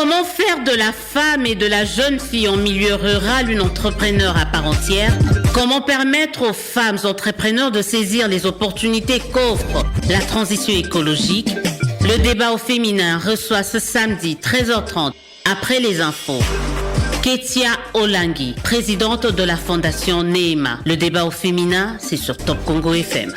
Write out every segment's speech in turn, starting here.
Comment faire de la femme et de la jeune fille en milieu rural une entrepreneur à part entière? Comment permettre aux femmes entrepreneurs de saisir les opportunités qu'offre la transition écologique? Le débat au féminin reçoit ce samedi 13h30 après les infos Ketia Olangi, présidente de la fondation Neema. Le débat au féminin, c'est sur Top Congo FM.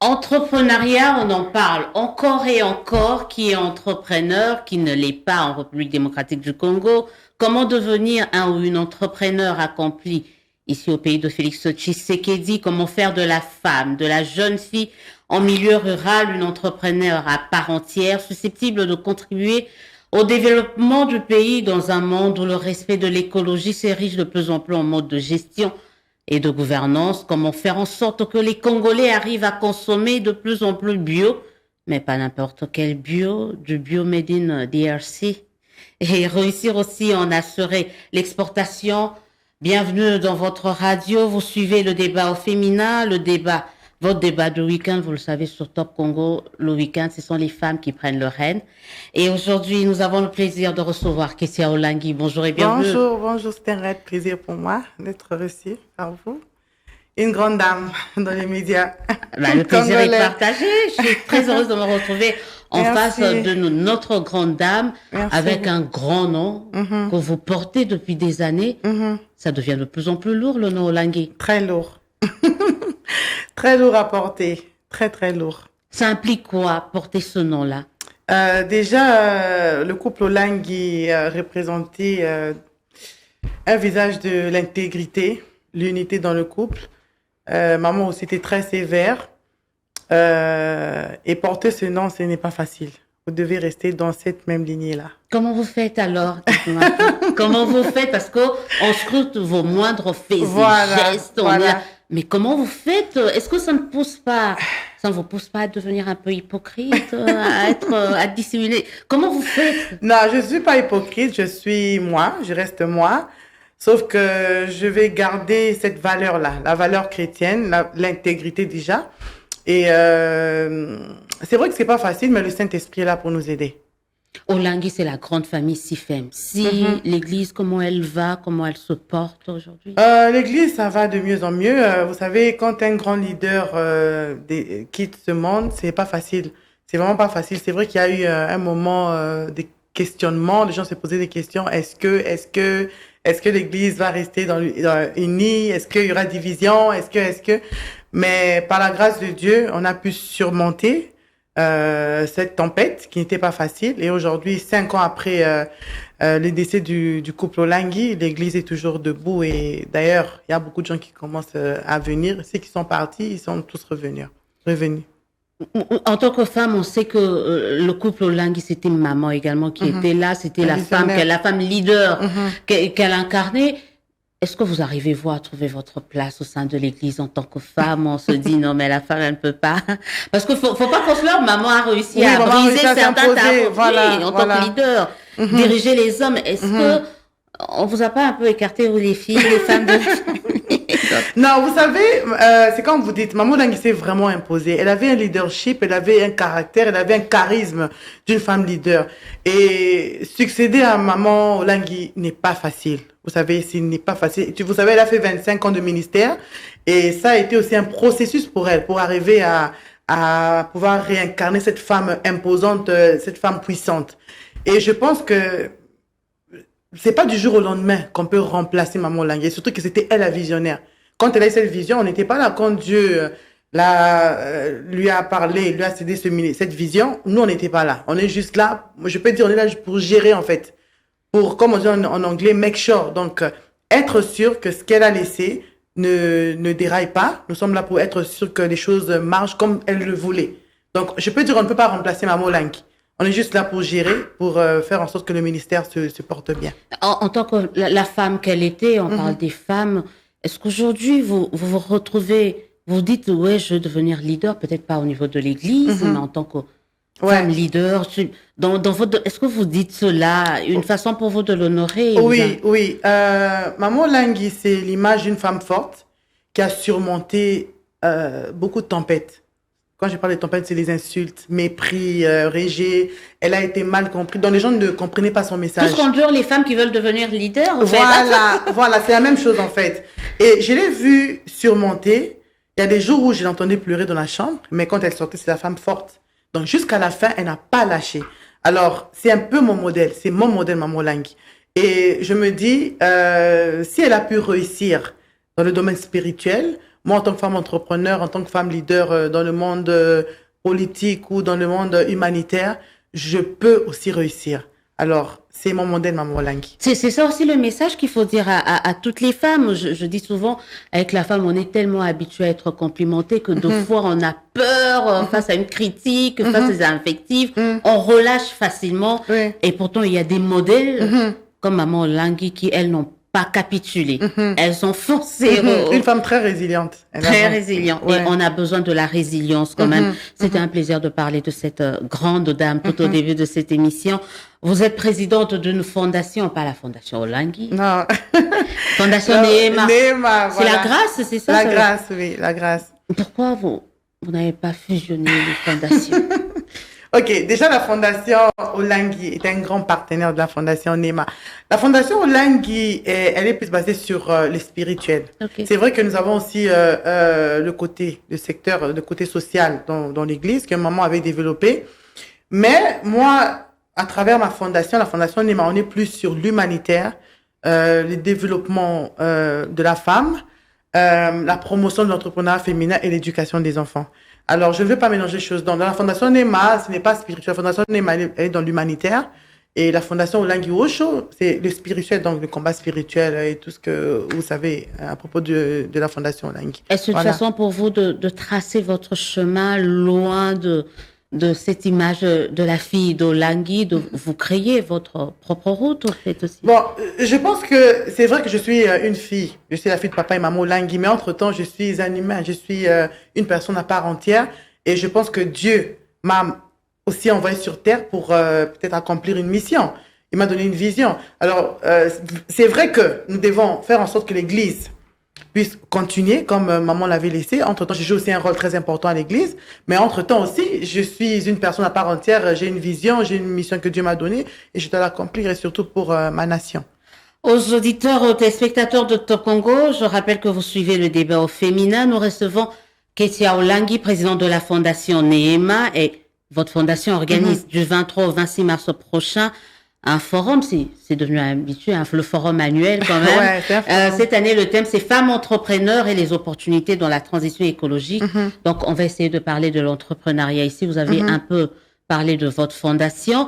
Entrepreneuriat, on en parle encore et encore. Qui est entrepreneur, qui ne l'est pas en République démocratique du Congo? Comment devenir un ou une entrepreneur accompli ici au pays de Félix Tshisekedi? Comment faire de la femme, de la jeune fille en milieu rural une entrepreneur à part entière, susceptible de contribuer au développement du pays dans un monde où le respect de l'écologie s'érige de plus en plus en mode de gestion et de gouvernance? Comment faire en sorte que les Congolais arrivent à consommer de plus en plus bio, mais pas n'importe quel bio, du bio made in DRC, et réussir aussi à en assurer l'exportation? Bienvenue dans votre radio, vous suivez le débat au féminin, votre débat du week-end, vous le savez, sur Top Congo, le week-end, ce sont les femmes qui prennent le règne. Et aujourd'hui, nous avons le plaisir de recevoir Ketia Olangi. Bonjour et bienvenue. Bonjour, c'est un réel plaisir pour moi d'être reçue par vous. Une grande dame dans les médias. Le plaisir est partagé. Je suis très heureuse de me retrouver en face de notre grande dame. Merci. Avec un grand nom que vous portez depuis des années. Ça devient de plus en plus lourd, le nom Olangi. Très lourd. Très lourd à porter. Très, très lourd. Ça implique quoi, porter ce nom-là? Déjà, le couple Olangi représentait un visage de l'intégrité, l'unité dans le couple. Maman aussi était très sévère. Et porter ce nom, ce n'est pas facile. Vous devez rester dans cette même lignée-là. Comment vous faites alors? Comment vous faites? Parce qu'on scrute vos moindres faits et gestes. Mais comment vous faites? Est-ce que ça ne vous pousse pas à devenir un peu hypocrite, à dissimuler? Comment vous faites? Non, je suis pas hypocrite, je suis moi, je reste moi. Sauf que je vais garder cette valeur-là, la valeur chrétienne, l'intégrité déjà. Et c'est vrai que c'est pas facile, mais le Saint-Esprit est là pour nous aider. Olangi, c'est la grande famille SIFEM. L'église, comment elle va, comment elle se porte aujourd'hui? L'église, ça va de mieux en mieux. Vous savez, quand un grand leader quitte ce monde, c'est pas facile. C'est vraiment pas facile. C'est vrai qu'il y a eu un moment de questionnement. Les gens se posaient des questions. Est-ce que l'église va rester unie? Est-ce qu'il y aura division? Est-ce que... Mais par la grâce de Dieu, on a pu surmonter cette tempête qui n'était pas facile. Et aujourd'hui, 5 ans après le décès du couple Olangi, l'église est toujours debout. Et d'ailleurs, il y a beaucoup de gens qui commencent à venir. Ceux qui sont partis, ils sont tous revenus. En tant que femme, on sait que le couple Olangi, c'était maman également qui était là. C'était la femme leader qu'elle incarnait. Est-ce que vous arrivez, vous, à trouver votre place au sein de l'église en tant que femme? On se dit, non, mais la femme, elle ne peut pas. Parce qu'il faut pas qu'on se leurre, maman a réussi à briser certains tabous en tant que leader, diriger les hommes. Est-ce que on vous a pas un peu écarté, vous, les filles, les femmes de... Non, vous savez, c'est comme vous dites, Maman Olangi s'est vraiment imposée. Elle avait un leadership, elle avait un caractère, elle avait un charisme d'une femme leader. Et succéder à Maman Olangi n'est pas facile. Vous savez, ce n'est pas facile. Vous savez, elle a fait 25 ans de ministère et ça a été aussi un processus pour elle, pour arriver à pouvoir réincarner cette femme imposante, cette femme puissante. Et je pense que c'est pas du jour au lendemain qu'on peut remplacer Maman Olangi, surtout que c'était elle la visionnaire. Quand elle a eu cette vision, on n'était pas là quand Dieu lui a parlé, lui a cédé cette vision. Nous, on n'était pas là. On est juste là, je peux dire, on est là pour gérer en fait. Pour, comme on dit en anglais, make sure. Donc, être sûr que ce qu'elle a laissé ne déraille pas. Nous sommes là pour être sûr que les choses marchent comme elle le voulait. Donc, je peux dire, on ne peut pas remplacer Maman Olangi. On est juste là pour gérer, pour faire en sorte que le ministère se porte bien. En tant que la femme qu'elle était, on parle des femmes. Est-ce qu'aujourd'hui, vous retrouvez, vous dites, ouais, je veux devenir leader, peut-être pas au niveau de l'église, mais en tant que femme leader, est-ce que vous dites cela, une façon pour vous de l'honorer? Oui. Maman Olangi, c'est l'image d'une femme forte qui a surmonté beaucoup de tempêtes. Quand je parle de tempête, c'est les insultes, mépris, rejet. Elle a été mal comprise. Donc, les gens ne comprenaient pas son message. Tout ce qu'endurent les femmes qui veulent devenir leaders, en fait. Voilà, c'est la même chose, en fait. Et je l'ai vue surmonter. Il y a des jours où je l'entendais pleurer dans la chambre, mais quand elle sortait, c'est la femme forte. Donc, jusqu'à la fin, elle n'a pas lâché. Alors, c'est un peu mon modèle. C'est mon modèle, Maman Lingui. Et je me dis, si elle a pu réussir dans le domaine spirituel, moi, en tant que femme entrepreneur, en tant que femme leader dans le monde politique ou dans le monde humanitaire, je peux aussi réussir. Alors, c'est mon modèle, Maman Lingui. C'est ça aussi le message qu'il faut dire à toutes les femmes. Je dis souvent, avec la femme, on est tellement habitué à être complimenté que deux fois, on a peur face à une critique, face à des invectives. On relâche facilement. Oui. Et pourtant, il y a des modèles comme Maman Lingui qui, elles, n'ont pas capitulé. Elles ont foncé. Une femme très résiliente. Très résiliente. Ouais. Et on a besoin de la résilience quand même. C'était un plaisir de parler de cette grande dame tout au début de cette émission. Vous êtes présidente d'une fondation, pas la Fondation Lingui. Non. Fondation Neema. Neema, C'est voilà. la grâce, c'est ça? La grâce, oui, la grâce. Pourquoi vous n'avez pas fusionné les fondations? Ok, déjà la Fondation Olangui est un grand partenaire de la Fondation Neema. La Fondation Olangui, elle est plus basée sur le spirituel. Okay. C'est vrai que nous avons aussi le secteur, le côté social dans l'Église que maman avait développé. Mais moi, à travers ma fondation, la Fondation Neema, on est plus sur l'humanitaire, le développement de la femme, la promotion de l'entrepreneuriat féminin et l'éducation des enfants. Alors, je ne veux pas mélanger les choses. Dans la Fondation Neema, ce n'est pas spirituel. La Fondation Neema, elle est dans l'humanitaire. Et la Fondation Olangui Osho, c'est le spirituel, donc le combat spirituel et tout ce que vous savez à propos de la Fondation Olangui. Est-ce une façon pour vous de tracer votre chemin loin de cette image de la fille d'Olangui, de vous créer votre propre route, en fait, aussi? Bon, je pense que c'est vrai que je suis une fille. Je suis la fille de papa et maman Olangui, mais entre-temps, je suis un humain. Je suis une personne à part entière. Et je pense que Dieu m'a aussi envoyé sur terre pour peut-être accomplir une mission. Il m'a donné une vision. Alors, c'est vrai que nous devons faire en sorte que l'Église puisse continuer comme maman l'avait laissé. Entre-temps, j'ai joué aussi un rôle très important à l'église. Mais entre-temps aussi, je suis une personne à part entière. J'ai une vision, j'ai une mission que Dieu m'a donnée et je dois l'accomplir et surtout pour ma nation. Aux auditeurs, aux téléspectateurs de Top Congo, je rappelle que vous suivez le débat au féminin. Nous recevons Ketia Olangui, présidente de la Fondation Neema, et votre fondation organise du 23 au 26 mars prochain un forum, c'est devenu habitué, le forum annuel quand même. Ouais, cette année, le thème, c'est femmes entrepreneurs et les opportunités dans la transition écologique. Donc, on va essayer de parler de l'entrepreneuriat ici. Vous avez un peu parlé de votre fondation,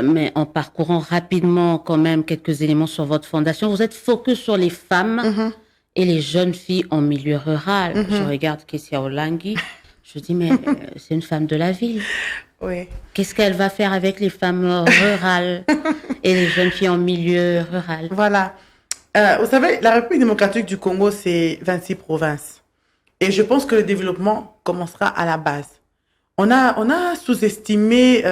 mais en parcourant rapidement quand même quelques éléments sur votre fondation, vous êtes focus sur les femmes et les jeunes filles en milieu rural. Je regarde Ketia Olangui, je dis, mais c'est une femme de la ville. Oui. Qu'est-ce qu'elle va faire avec les femmes rurales et les jeunes filles en milieu rural? Voilà. Vous savez, la République démocratique du Congo, c'est 26 provinces. Et je pense que le développement commencera à la base. On a sous-estimé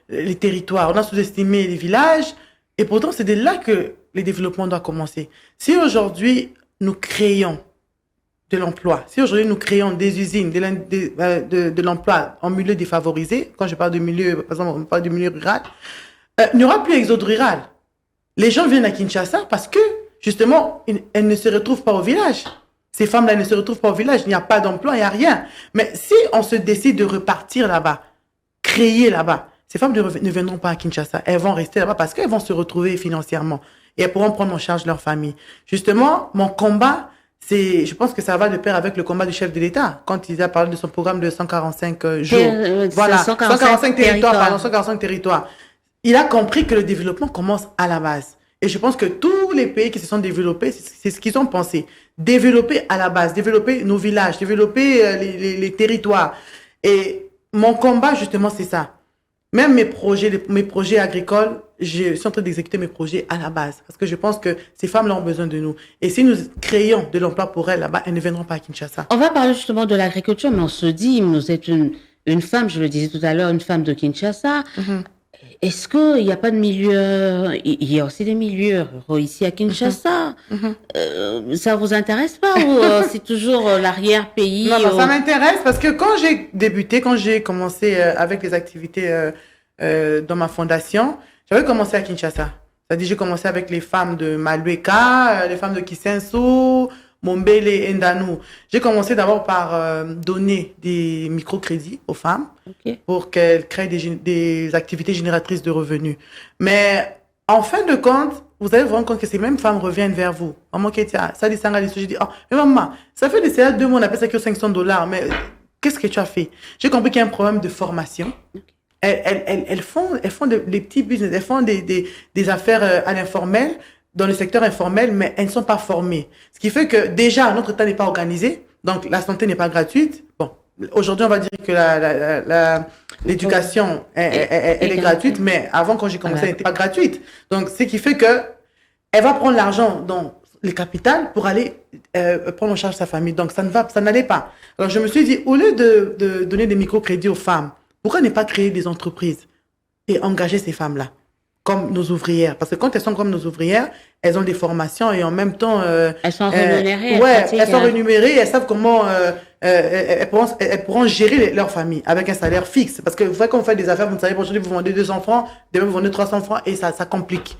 les territoires, on a sous-estimé les villages. Et pourtant, c'est de là que le développement doit commencer. Si aujourd'hui, nous créons de l'emploi. Si aujourd'hui nous créons des usines, de l'emploi en milieu défavorisé, quand je parle de milieu, par exemple, on parle du milieu rural, il n'y aura plus exode rural. Les gens viennent à Kinshasa parce que, justement, elles ne se retrouvent pas au village. Ces femmes-là ne se retrouvent pas au village, il n'y a pas d'emploi, il n'y a rien. Mais si on se décide de repartir là-bas, créer là-bas, ces femmes ne viendront pas à Kinshasa. Elles vont rester là-bas parce qu'elles vont se retrouver financièrement et elles pourront prendre en charge leur famille. Justement, mon combat, je pense que ça va de pair avec le combat du chef de l'État, quand il a parlé de son programme de 145 jours. Voilà, 145 territoires, 145 territoires. Il a compris que le développement commence à la base. Et je pense que tous les pays qui se sont développés, c'est ce qu'ils ont pensé. Développer à la base, développer nos villages, développer les territoires. Et mon combat, justement, c'est ça. Même mes projets agricoles, je suis en train d'exécuter mes projets à la base. Parce que je pense que ces femmes-là ont besoin de nous. Et si nous créons de l'emploi pour elles là-bas, elles ne viendront pas à Kinshasa. On va parler justement de l'agriculture, mais on se dit, vous êtes une femme, je le disais tout à l'heure, une femme de Kinshasa. Est-ce qu'il n'y a pas de milieu, il y a aussi des milieux ruraux ici à Kinshasa. Ça vous intéresse pas ou c'est toujours l'arrière-pays? Non, ça m'intéresse parce que quand j'ai débuté, quand j'ai commencé avec les activités dans ma fondation, j'avais commencé à Kinshasa. C'est-à-dire j'ai commencé avec les femmes de Malueka, les femmes de Kisenso, Mombele et Ndanou. J'ai commencé d'abord par donner des microcrédits aux femmes pour qu'elles créent des activités génératrices de revenus. Mais en fin de compte, vous allez vous rendre compte que ces mêmes femmes reviennent vers vous. Maman Ketia, ça dit ça, je dis, oh, mais maman, ça fait des CA 2 mois, on appelle ça que $500, mais qu'est-ce que tu as fait? J'ai compris qu'il y a un problème de formation. Elles font des petits business, elles font des affaires à l'informel, dans le secteur informel, mais elles ne sont pas formées. Ce qui fait que déjà, notre État n'est pas organisé, donc la santé n'est pas gratuite. Bon, aujourd'hui, on va dire que l'éducation, elle est gratuite, mais avant, quand j'ai commencé, elle n'était pas gratuite. Donc, ce qui fait que elle va prendre l'argent dans le capital pour aller prendre en charge sa famille. Donc, ça n'allait pas. Alors, je me suis dit, au lieu de donner des microcrédits aux femmes, pourquoi ne pas créer des entreprises et engager ces femmes-là comme nos ouvrières? Parce que quand elles sont comme nos ouvrières, elles ont des formations et en même temps... elles sont rémunérées. Elles sont rémunérées, elles savent comment... elles pourront gérer leur famille avec un salaire fixe. Parce que vous voyez, quand vous faites des affaires, vous savez, aujourd'hui, vous vendez 200 francs, demain, vous vendez 300 francs et ça complique.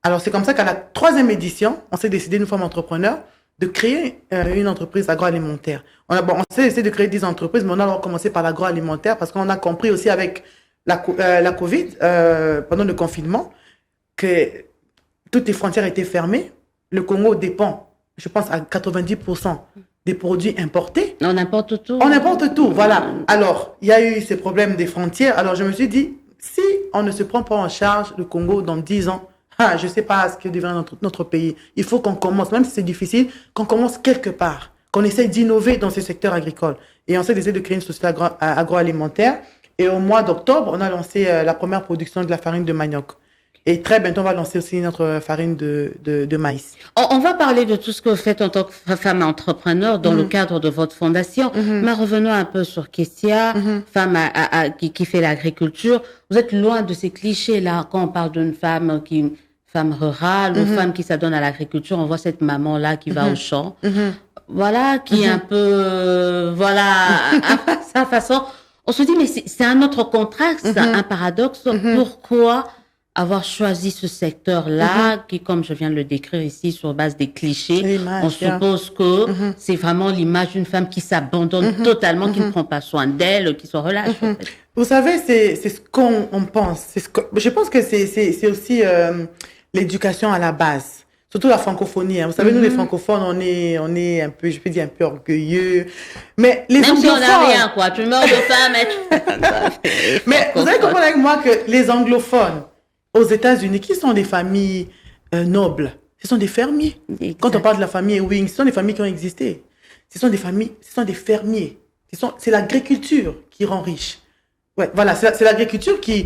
Alors, c'est comme ça qu'à la 3e édition, on s'est décidé, nous, femmes entrepreneurs, de créer une entreprise agroalimentaire. On s'est essayé de créer 10 entreprises, mais on a commencé par l'agroalimentaire parce qu'on a compris aussi avec la Covid, pendant le confinement, que toutes les frontières étaient fermées. Le Congo dépend, je pense, à 90% des produits importés. On importe tout. On importe tout, voilà. Alors, il y a eu ces problèmes des frontières. Alors, je me suis dit, si on ne se prend pas en charge le Congo dans 10 ans, je ne sais pas ce que devient notre pays. Il faut qu'on commence, même si c'est difficile, qu'on commence quelque part, qu'on essaie d'innover dans ce secteur agricole. Et on s'est décidé de créer une société agroalimentaire. Et au mois d'octobre, on a lancé la première production de la farine de manioc. Et très bientôt, on va lancer aussi notre farine de maïs. On va parler de tout ce que vous faites en tant que femme entrepreneur dans le cadre de votre fondation. Mais revenons un peu sur Kessia, femme qui fait l'agriculture. Vous êtes loin de ces clichés-là. Quand on parle d'une femme rurale, une femme qui s'adonne à l'agriculture, on voit cette maman-là qui va au champ. Voilà, qui est un peu, à sa façon. On se dit, mais c'est un autre contraste, c'est un paradoxe. Pourquoi avoir choisi ce secteur-là, qui, comme je viens de le décrire ici, sur base des clichés, on suppose que c'est vraiment l'image d'une femme qui s'abandonne totalement, qui ne prend pas soin d'elle, qui se relâche. En fait. Vous savez, c'est ce qu'on pense. Je pense que c'est aussi l'éducation à la base. Surtout la francophonie. Vous savez, nous, les francophones, on est un peu, je peux dire, un peu orgueilleux. Mais les anglophones... Même si on n'a rien, quoi. Tu meurs de faim, mais vous allez comprendre avec moi que les anglophones, aux États-Unis, qui sont des familles nobles, ce sont des fermiers. Exact. Quand on parle de la famille Ewing, ce sont des familles qui ont existé. Ce sont des familles, ce sont des fermiers. C'est l'agriculture qui rend riche. Ouais, voilà, c'est l'agriculture qui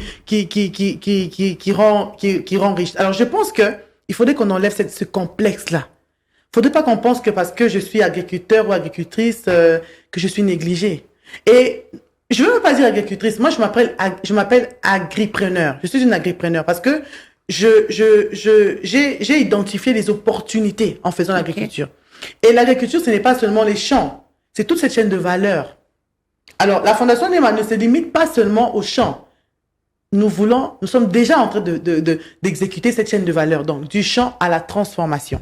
rend riche. Alors, je pense que il faudrait qu'on enlève ce complexe-là. Il ne faudrait pas qu'on pense que parce que je suis agriculteur ou agricultrice, que je suis négligée. Et je ne veux même pas dire agricultrice. Moi, je m'appelle agripreneur. Je suis une agripreneur parce que j'ai identifié les opportunités en faisant l'agriculture. Et l'agriculture, ce n'est pas seulement les champs. C'est toute cette chaîne de valeur. Alors, la Fondation Nema ne se limite pas seulement aux champs. Nous sommes déjà en train d'exécuter cette chaîne de valeur, donc du champ à la transformation.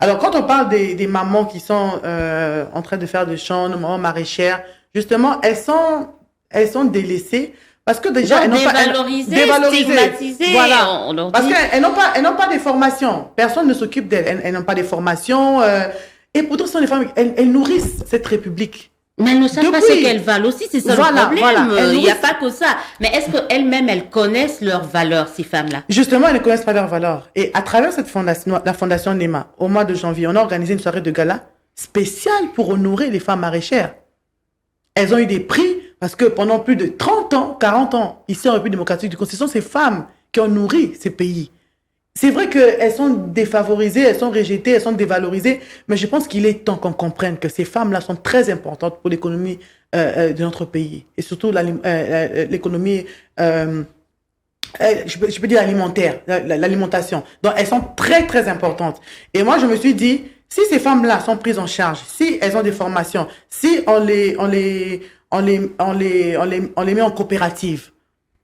Alors, quand on parle des mamans qui sont en train de faire du champ, nos mamans maraîchères, justement, elles sont délaissées parce que déjà elles n'ont pas dévalorisées, stigmatisées. Voilà, parce qu'elles n'ont pas des formations. Personne ne s'occupe d'elles. Elles n'ont pas des formations. Et pourtant, ce sont des femmes. Elles nourrissent cette république. Mais elles ne savent pas ce qu'elles valent aussi, c'est ça le problème. Il n'y a pas que ça. Mais est-ce qu'elles-mêmes, elles connaissent leurs valeurs, ces femmes-là? Justement, elles ne connaissent pas leurs valeurs. Et à travers cette fondation, la Fondation Nema, au mois de janvier, on a organisé une soirée de gala spéciale pour honorer les femmes maraîchères. Elles ont eu des prix parce que pendant plus de 30 ans, 40 ans, ici en République démocratique du Congo, ce sont ces femmes qui ont nourri ces pays. C'est vrai qu'elles sont défavorisées, elles sont rejetées, elles sont dévalorisées, mais je pense qu'il est temps qu'on comprenne que ces femmes-là sont très importantes pour l'économie de notre pays et surtout l'économie je peux dire alimentaire, l'alimentation. Donc, elles sont très, très importantes. Et moi, je me suis dit, si ces femmes-là sont prises en charge, si elles ont des formations, si on les met en coopérative,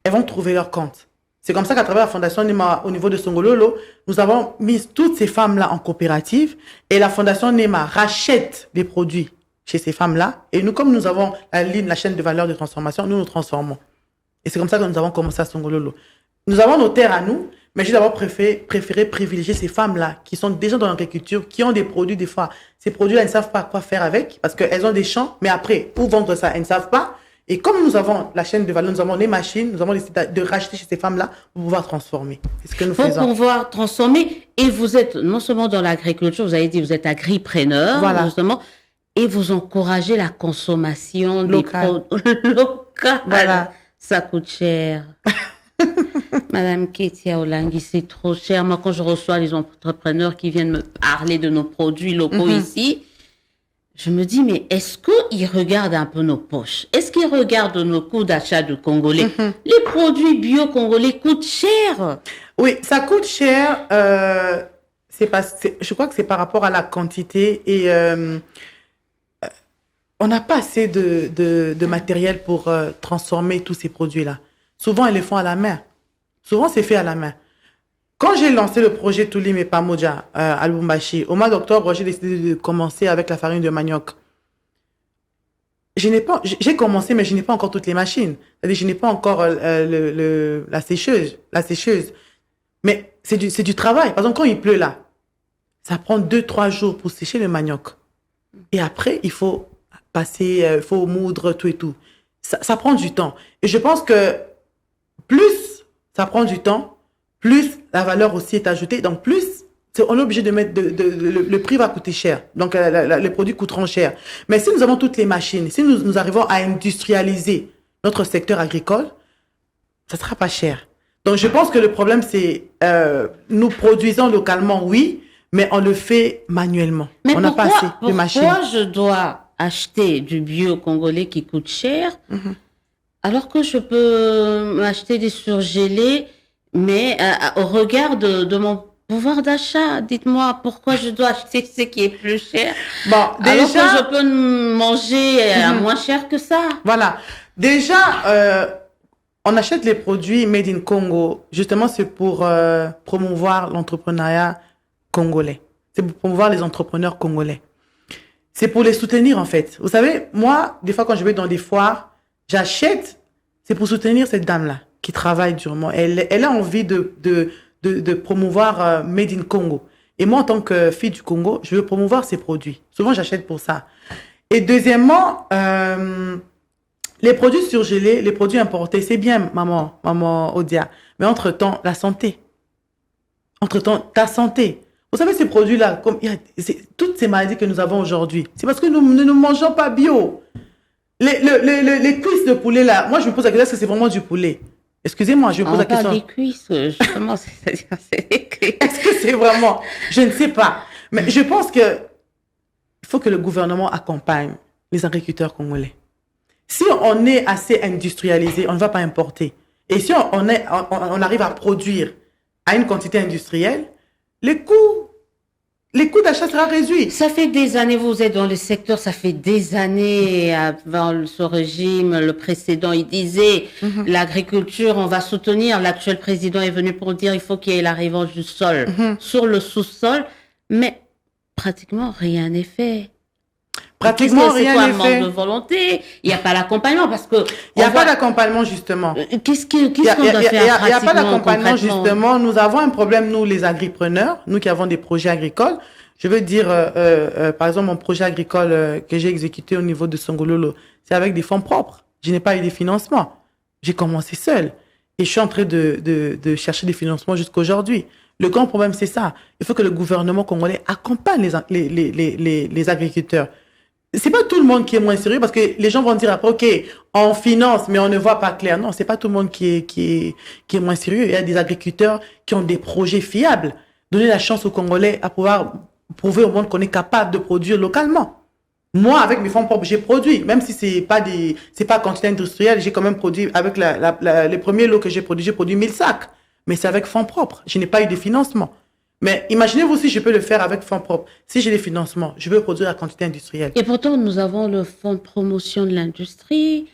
elles vont trouver leur compte. C'est comme ça qu'à travers la Fondation Nema, au niveau de Songololo, nous avons mis toutes ces femmes-là en coopérative et la Fondation Nema rachète des produits chez ces femmes-là. Et nous, comme nous avons la chaîne de valeur de transformation, nous transformons. Et c'est comme ça que nous avons commencé à Songololo. Nous avons nos terres à nous, mais j'ai d'abord préféré privilégier ces femmes-là qui sont déjà dans l'agriculture, qui ont des produits des fois. Ces produits-là, elles ne savent pas quoi faire avec parce qu'elles ont des champs, mais après, où vendre ça, elles ne savent pas. Et comme nous avons la chaîne de valeur, nous avons les machines, nous avons décidé de racheter chez ces femmes-là pour pouvoir transformer. C'est ce que nous faisons. Pour pouvoir transformer. Et vous êtes non seulement dans l'agriculture, vous avez dit, vous êtes agripreneur, voilà. Justement, et vous encouragez la consommation locale. Des produits locaux. Voilà. Ça coûte cher. Madame Ketia Olangi, c'est trop cher. Moi, quand je reçois les entrepreneurs qui viennent me parler de nos produits locaux ici, je me dis, mais est-ce qu'ils regardent un peu nos poches? Est-ce qu'ils regardent nos coûts d'achat de Congolais? Les produits bio congolais coûtent cher. Oui, ça coûte cher. Je crois que c'est par rapport à la quantité et on n'a pas assez de matériel pour transformer tous ces produits-là. Souvent, ils les font à la main. Souvent, c'est fait à la main. Quand j'ai lancé le projet Toulim et Pamoja à Lubumbashi, au mois d'octobre, j'ai décidé de commencer avec la farine de manioc. J'ai commencé, mais je n'ai pas encore toutes les machines. C'est-à-dire, je n'ai pas encore la sécheuse. Mais c'est du travail. Par exemple, quand il pleut là, ça prend 2-3 jours pour sécher le manioc. Et après, il faut passer, il faut moudre, tout et tout. Ça prend du temps. Et je pense que plus ça prend du temps, plus la valeur aussi est ajoutée. Donc, plus on est obligé de mettre le prix va coûter cher. Donc, les produits coûteront cher. Mais si nous avons toutes les machines, si nous arrivons à industrialiser notre secteur agricole, ça sera pas cher. Donc, je pense que le problème, c'est nous produisons localement, oui, mais on le fait manuellement. Mais on n'a pas assez de machines. Pourquoi je dois acheter du bio congolais qui coûte cher alors que je peux m'acheter des surgelés, mais au regard de mon pouvoir d'achat, dites-moi pourquoi je dois acheter ce qui est plus cher. Bon, déjà, alors que je peux manger à moins cher que ça. Voilà. Déjà, on achète les produits made in Congo. Justement, c'est pour promouvoir l'entrepreneuriat congolais. C'est pour promouvoir les entrepreneurs congolais. C'est pour les soutenir, en fait. Vous savez, moi, des fois, quand je vais dans des foires, j'achète, c'est pour soutenir cette dame-là qui travaille durement. Elle a envie de promouvoir Made in Congo. Et moi, en tant que fille du Congo, je veux promouvoir ces produits. Souvent, j'achète pour ça. Et deuxièmement, les produits surgelés, les produits importés, c'est bien, maman Odia. Mais entre-temps, la santé. Entre-temps, ta santé. Vous savez, ces produits-là, toutes ces maladies que nous avons aujourd'hui, c'est parce que nous ne mangeons pas bio. Les cuisses de poulet, là, moi, je me pose la question, est-ce que c'est vraiment du poulet? Excusez-moi, je me pose la question. Les cuisses, justement, c'est les cuisses. Est-ce que c'est vraiment? Je ne sais pas. Mais je pense que il faut que le gouvernement accompagne les agriculteurs congolais. Si on est assez industrialisé, on ne va pas importer. Et si on arrive à produire à une quantité industrielle, les coûts d'achat sera réduit. Ça fait des années, vous êtes dans le secteur, ça fait des années, avant ce régime, le précédent, il disait, l'agriculture, on va soutenir. L'actuel président est venu pour dire, il faut qu'il y ait la revanche du sol sur le sous-sol. Mais pratiquement rien n'est fait. Pratiquement rien n'est fait. C'est quoi, manque de volonté? Il n'y a pas l'accompagnement parce que... Il n'y a pas d'accompagnement, justement. Qu'est-ce qu'on doit faire? Il n'y a pas d'accompagnement, justement. Nous avons un problème, nous, les agripreneurs, nous qui avons des projets agricoles. Je veux dire, par exemple, mon projet agricole que j'ai exécuté au niveau de Songololo, c'est avec des fonds propres. Je n'ai pas eu des financements. J'ai commencé seul. Et je suis en train de chercher des financements jusqu'à aujourd'hui. Le grand problème, c'est ça. Il faut que le gouvernement congolais accompagne les agriculteurs. C'est pas tout le monde qui est moins sérieux parce que les gens vont dire après, OK, on finance, mais on ne voit pas clair. Non, c'est pas tout le monde qui est moins sérieux. Il y a des agriculteurs qui ont des projets fiables. Donner la chance aux Congolais à pouvoir prouver au monde qu'on est capable de produire localement. Moi, avec mes fonds propres, j'ai produit, même si c'est pas quantité industrielle, j'ai quand même produit, avec les premiers lots que j'ai produit 1000 sacs. Mais c'est avec fonds propres. Je n'ai pas eu de financement. Mais imaginez-vous si je peux le faire avec fonds propres. Si j'ai des financements, je veux produire la quantité industrielle. Et pourtant, nous avons le fonds de promotion de l'industrie.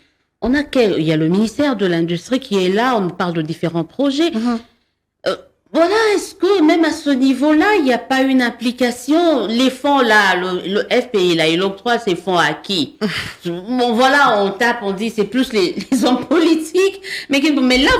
Il y a le ministère de l'Industrie qui est là, on parle de différents projets. Voilà, est-ce que même à ce niveau-là, il n'y a pas une implication? Les fonds là, le FPI là, il octroie ces fonds à qui? Bon, voilà, on tape, on dit c'est plus les hommes politiques. Mais là,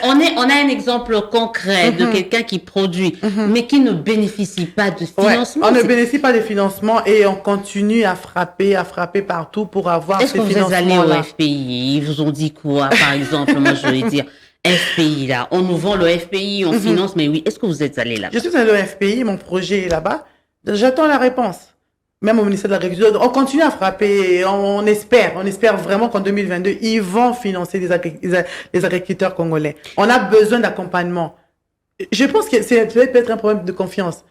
on a un exemple concret de quelqu'un qui produit, mais qui ne bénéficie pas de financement. On ne bénéficie pas de financement et on continue à frapper partout pour avoir ces financements-là. Est-ce que vous êtes allé au FPI? Ils vous ont dit quoi, par exemple? Moi, je vais dire. FPI, là. On nous vend le FPI, on finance, mais oui. Est-ce que vous êtes allé là-bas? Je suis allé au FPI, mon projet est là-bas. J'attends la réponse. Même au ministère de l'Agriculture. On continue à frapper. On espère vraiment qu'en 2022, ils vont financer les agriculteurs congolais. On a besoin d'accompagnement. Je pense que c'est peut-être un problème de confiance.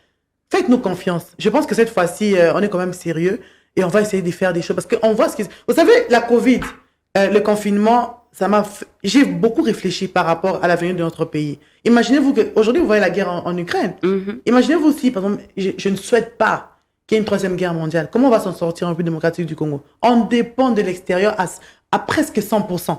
Faites-nous confiance. Je pense que cette fois-ci, on est quand même sérieux et on va essayer de faire des choses parce qu'on voit ce qui... Vous savez, la COVID, le confinement, j'ai beaucoup réfléchi par rapport à l'avenir de notre pays. Imaginez-vous qu'aujourd'hui, vous voyez la guerre en Ukraine. Imaginez-vous si, par exemple, je ne souhaite pas qu'il y ait une troisième guerre mondiale. Comment on va s'en sortir en République démocratique du Congo? On dépend de l'extérieur à presque 100%.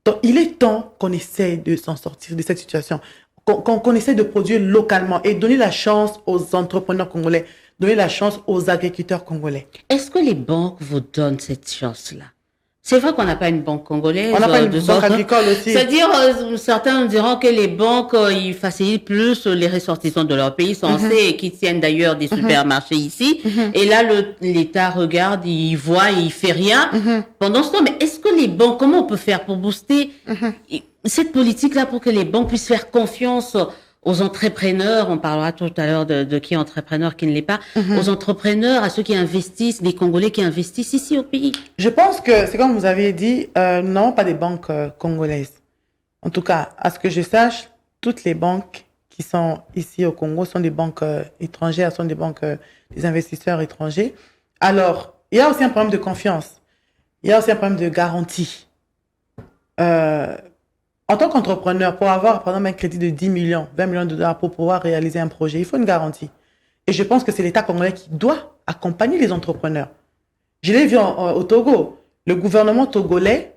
Donc, il est temps qu'on essaye de s'en sortir de cette situation, qu'on essaye de produire localement et donner la chance aux entrepreneurs congolais, donner la chance aux agriculteurs congolais. Est-ce que les banques vous donnent cette chance-là? C'est vrai qu'on n'a pas une banque congolaise. On n'a pas une banque agricole aussi. C'est-à-dire, certains diront que les banques, ils facilitent plus les ressortissants de leur pays censés et qui tiennent d'ailleurs des supermarchés ici. Et là, l'État regarde, il voit, il fait rien. Pendant ce temps, mais est-ce que les banques, comment on peut faire pour booster cette politique-là pour que les banques puissent faire confiance aux entrepreneurs, on parlera tout à l'heure de qui est entrepreneur, qui ne l'est pas, aux entrepreneurs, à ceux qui investissent, les Congolais qui investissent ici au pays? Je pense que c'est comme vous avez dit, non, pas des banques congolaises. En tout cas, à ce que je sache, toutes les banques qui sont ici au Congo sont des banques étrangères, sont des banques des investisseurs étrangers. Alors, il y a aussi un problème de confiance. Il y a aussi un problème de garantie. En tant qu'entrepreneur, pour avoir, par exemple, un crédit de 10 millions, 20 millions de dollars pour pouvoir réaliser un projet, il faut une garantie. Et je pense que c'est l'État congolais qui doit accompagner les entrepreneurs. Je l'ai vu au Togo. Le gouvernement togolais